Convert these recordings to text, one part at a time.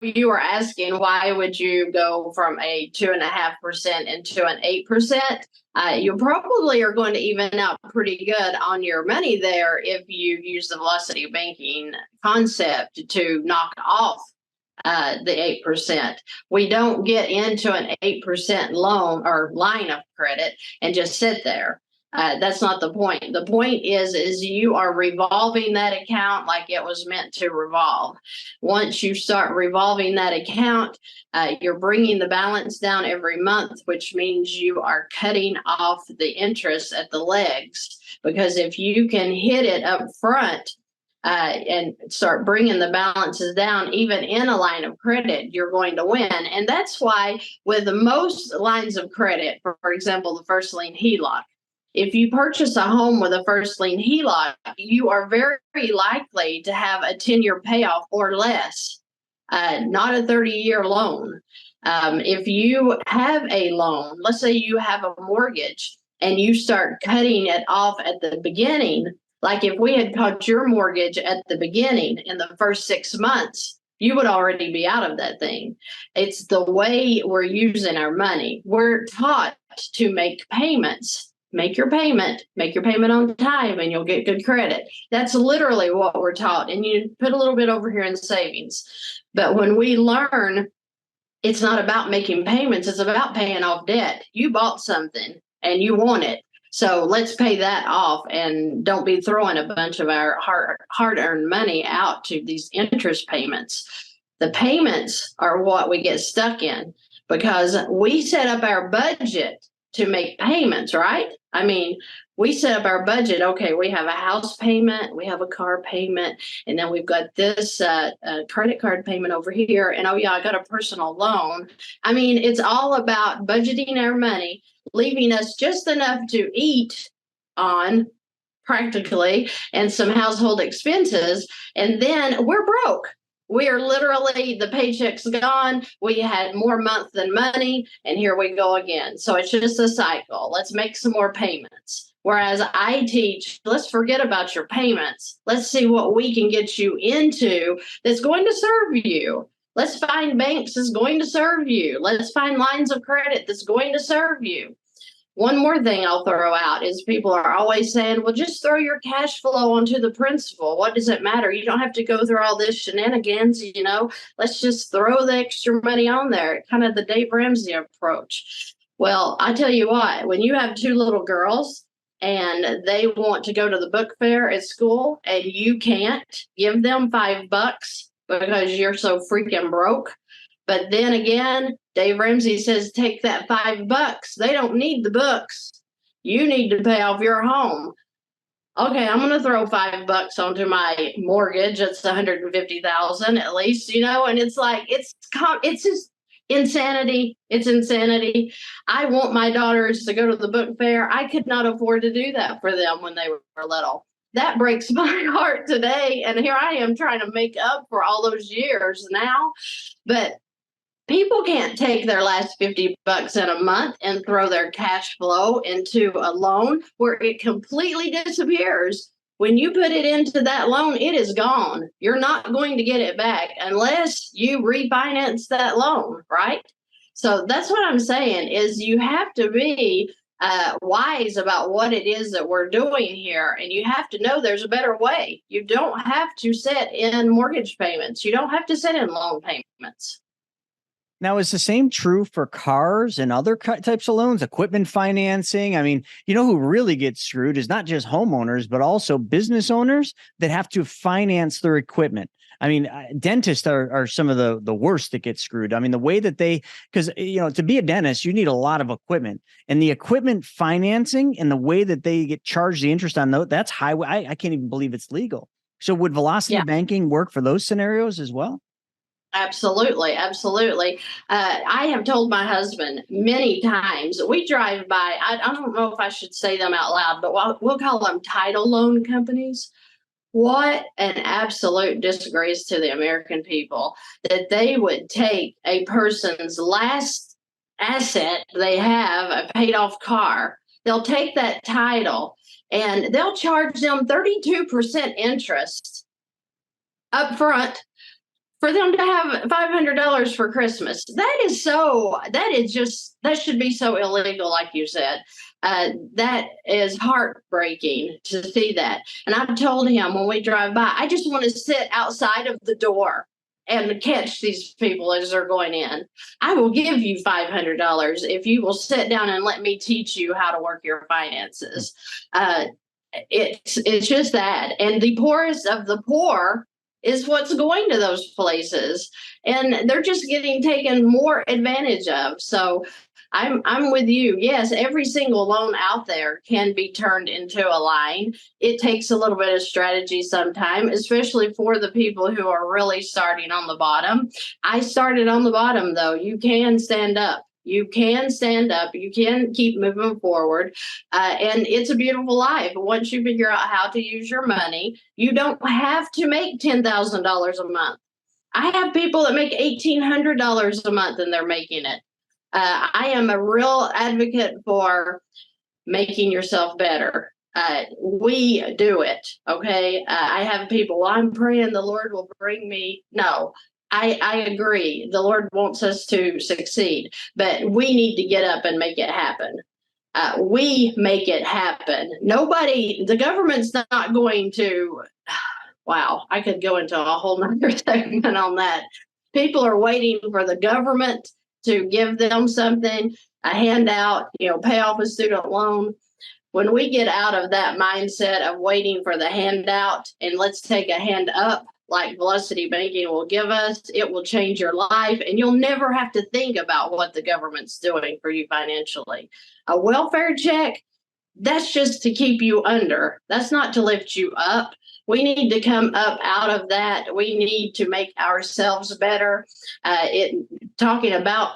you were asking why would you go from a 2.5% into an 8%? You probably are going to even out pretty good on your money there if you use the velocity banking concept to knock off the 8%. We don't get into an 8% loan or line of credit and just sit there. That's not the point. The point is you are revolving that account like it was meant to revolve. Once you start revolving that account, you're bringing the balance down every month, which means you are cutting off the interest at the legs. Because if you can hit it up front, and start bringing the balances down, even in a line of credit, you're going to win. And that's why with most lines of credit, for example, the first lien HELOC, if you purchase a home with a first lien HELOC, you are very likely to have a 10-year payoff or less, not a 30-year loan. If you have a loan, let's say you have a mortgage and you start cutting it off at the beginning, like if we had caught your mortgage at the beginning in the first 6 months, you would already be out of that thing. It's the way we're using our money. We're taught to make payments. Make your payment on time, and you'll get good credit. That's literally what we're taught. And you put a little bit over here in savings. But when we learn, it's not about making payments, it's about paying off debt. You bought something and you want it. So let's pay that off and don't be throwing a bunch of our hard-earned money out to these interest payments. The payments are what we get stuck in because we set up our budget to make payments, right? I mean, we set up our budget. Okay, we have a house payment, we have a car payment, and then we've got this credit card payment over here. And oh yeah, I got a personal loan. I mean, it's all about budgeting our money, leaving us just enough to eat on practically and some household expenses. And then we're broke. We are literally, the paycheck's gone. We had more month than money, and here we go again. So it's just a cycle. Let's make some more payments. Whereas I teach, let's forget about your payments. Let's see what we can get you into that's going to serve you. Let's find banks that's going to serve you. Let's find lines of credit that's going to serve you. One more thing I'll throw out is people are always saying, well, just throw your cash flow onto the principal. What does it matter? You don't have to go through all this shenanigans, let's just throw the extra money on there. Kind of the Dave Ramsey approach. Well, I tell you what, when you have two little girls and they want to go to the book fair at school and you can't give them $5 because you're so freaking broke. But then again, Dave Ramsey says, take that $5. They don't need the books. You need to pay off your home. Okay, I'm going to throw $5 onto my mortgage. It's $150,000 at least, and it's like, it's just insanity. It's insanity. I want my daughters to go to the book fair. I could not afford to do that for them when they were little. That breaks my heart today. And here I am trying to make up for all those years now. But people can't take their last $50 in a month and throw their cash flow into a loan where it completely disappears. When you put it into that loan, it is gone. You're not going to get it back unless you refinance that loan, right? So that's what I'm saying is you have to be wise about what it is that we're doing here. And you have to know there's a better way. You don't have to set in mortgage payments. You don't have to set in loan payments. Now, is the same true for cars and other types of loans, equipment financing? I mean, who really gets screwed is not just homeowners, but also business owners that have to finance their equipment. I mean, dentists are some of the worst that get screwed. I mean, the way that because to be a dentist, you need a lot of equipment, and the equipment financing and the way that they get charged the interest on that's highway. I can't even believe it's legal. So would velocity banking work for those scenarios as well? Absolutely. Absolutely. I have told my husband many times, we drive by, I don't know if I should say them out loud, but we'll call them title loan companies. What an absolute disgrace to the American people that they would take a person's last asset they have, a paid off car. They'll take that title and they'll charge them 32% interest up front for them to have $500 for Christmas. That should be so illegal, like you said. That is heartbreaking to see that. And I've told him when we drive by, I just want to sit outside of the door and catch these people as they're going in. I will give you $500 if you will sit down and let me teach you how to work your finances. It's just that. And the poorest of the poor is what's going to those places, and they're just getting taken more advantage of. So I'm with you. Yes, every single loan out there can be turned into a line. It takes a little bit of strategy sometimes, especially for the people who are really starting on the bottom. I started on the bottom, though. You can stand up. You can stand up. You can keep moving forward. And it's a beautiful life. Once you figure out how to use your money, you don't have to make $10,000 a month. I have people that make $1,800 a month and they're making it. I am a real advocate for making yourself better. We do it. Okay. I have people, well, I'm praying the Lord will bring me. No, I agree. The Lord wants us to succeed, but we need to get up and make it happen. We make it happen. The government's not going to, wow, I could go into a whole nother segment on that. People are waiting for the government to give them something, a handout, pay off a student loan. When we get out of that mindset of waiting for the handout and let's take a hand up, like Velocity Banking will give us, it will change your life, and you'll never have to think about what the government's doing for you financially. A welfare check, that's just to keep you under. That's not to lift you up. We need to come up out of that. We need to make ourselves better. Talking about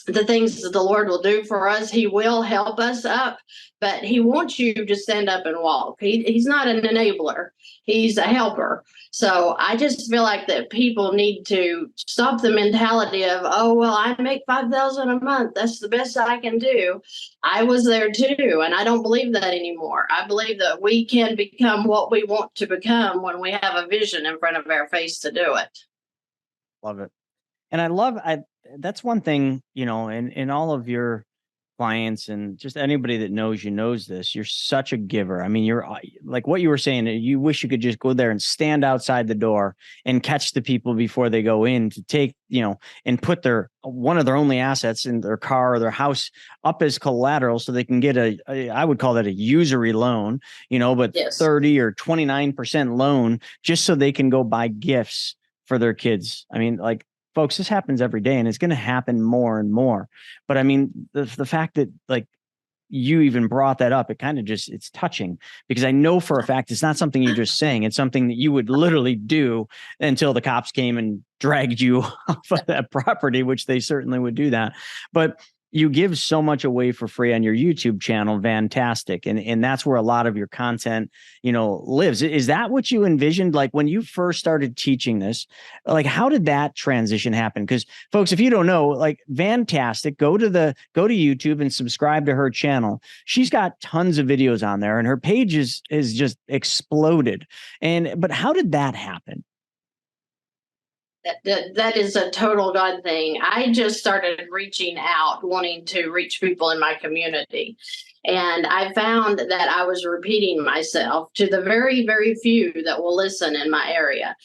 the things that the Lord will do for us, He will help us up, but He wants you to stand up and walk. He's not an enabler. He's a helper. So I just feel like that people need to stop the mentality of, oh, well, I make $5,000 a month. That's the best I can do. I was there too, and I don't believe that anymore. I believe that we can become what we want to become when we have a vision in front of our face to do it. Love it. And that's one thing, in all of your clients and just anybody that knows you knows this, you're such a giver. I mean, you're like what you were saying, you wish you could just go there and stand outside the door and catch the people before they go in to take, and put one of their only assets in their car or their house up as collateral so they can get I would call that a usury loan, but yes, 30 or 29% loan just so they can go buy gifts for their kids. I mean, like, folks, this happens every day and it's going to happen more and more. But I mean, the fact that like you even brought that up, it kind of it's touching, because I know for a fact it's not something you're just saying. It's something that you would literally do until the cops came and dragged you off of that property, which they certainly would do that. But you give so much away for free on your YouTube channel. Fantastic. And that's where a lot of your content, lives. Is that what you envisioned? Like when you first started teaching this, like how did that transition happen? Because folks, if you don't know, like Vantastic, go to YouTube and subscribe to her channel. She's got tons of videos on there and her page is just exploded. But how did that happen? That is a total God thing. I just started reaching out, wanting to reach people in my community. And I found that I was repeating myself to the very, very few that will listen in my area.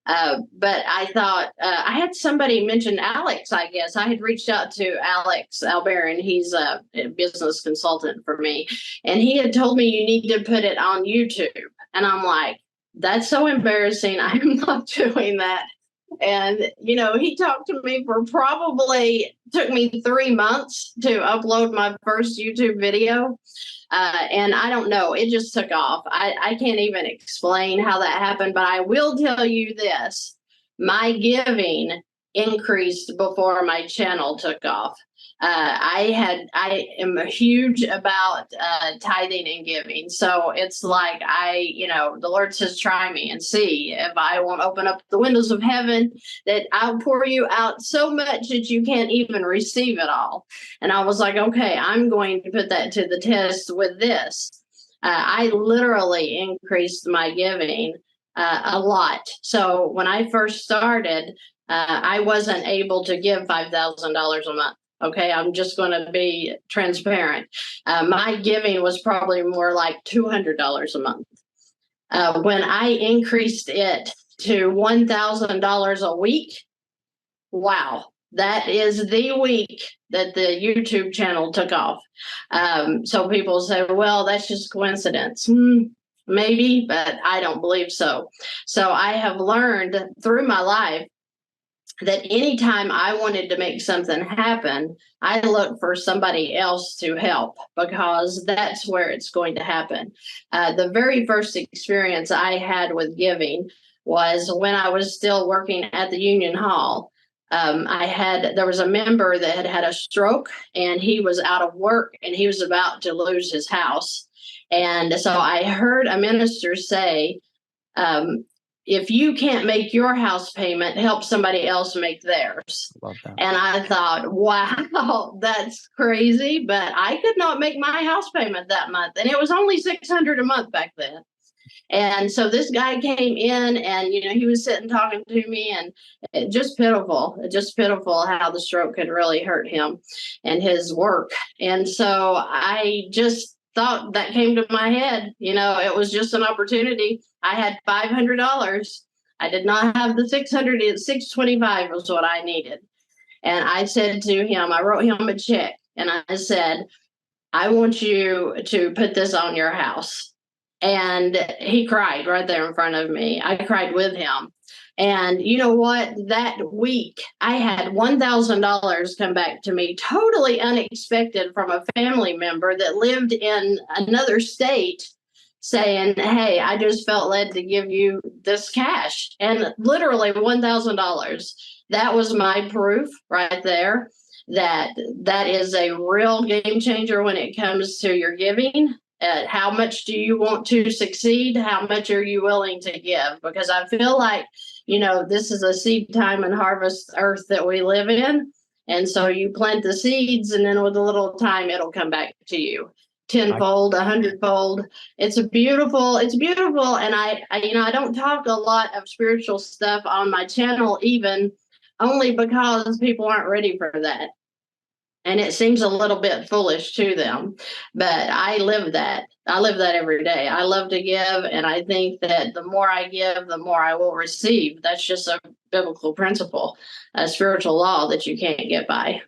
But I thought I had somebody mention Alex, I guess. I had reached out to Alex Albarin. He's a business consultant for me. And he had told me you need to put it on YouTube. And I'm like, that's so embarrassing. I'm not doing that. And, he talked to me for took me 3 months to upload my first YouTube video. And I don't know, it just took off. I can't even explain how that happened, but I will tell you this. My giving increased before my channel took off. I am huge about tithing and giving. So it's like the Lord says, try me and see if I won't open up the windows of heaven, that I'll pour you out so much that you can't even receive it all. And I was like, okay, I'm going to put that to the test with this. I literally increased my giving a lot. So when I first started, I wasn't able to give $5,000 a month. Okay, I'm just going to be transparent. My giving was probably more like $200 a month. When I increased it to $1,000 a week, wow, that is the week that the YouTube channel took off. So people say, well, that's just coincidence. Maybe, but I don't believe so. So I have learned through my life that anytime I wanted to make something happen, I look for somebody else to help, because that's where it's going to happen. The very first experience I had with giving was when I was still working at the Union Hall. There was a member that had had a stroke, and he was out of work, and he was about to lose his house. And so I heard a minister say, if you can't make your house payment, help somebody else make theirs. Love that. And I thought, wow, that's crazy, but I could not make my house payment that month. And it was only $600 a month back then. And so this guy came in, and, he was sitting talking to me, and just pitiful how the stroke could really hurt him and his work. And so I just thought, that came to my head, it was just an opportunity. I had $500. I did not have the 600. $625 was what I needed. And I said to him, I wrote him a check, and I said, I want you to put this on your house. And he cried right there in front of me. I cried with him. And you know what? That week, I had $1,000 come back to me, totally unexpected, from a family member that lived in another state, saying, hey, I just felt led to give you this cash. And literally $1,000. That was my proof right there that is a real game changer when it comes to your giving. How much do you want to succeed? How much are you willing to give? Because I feel like, this is a seed time and harvest earth that we live in. And so you plant the seeds, and then with a little time, it'll come back to you tenfold, 100-fold. It's beautiful. And I don't talk a lot of spiritual stuff on my channel, even only because people aren't ready for that. And it seems a little bit foolish to them, but I live that. I live that every day. I love to give, and I think that the more I give, the more I will receive. That's just a biblical principle, a spiritual law that you can't get by.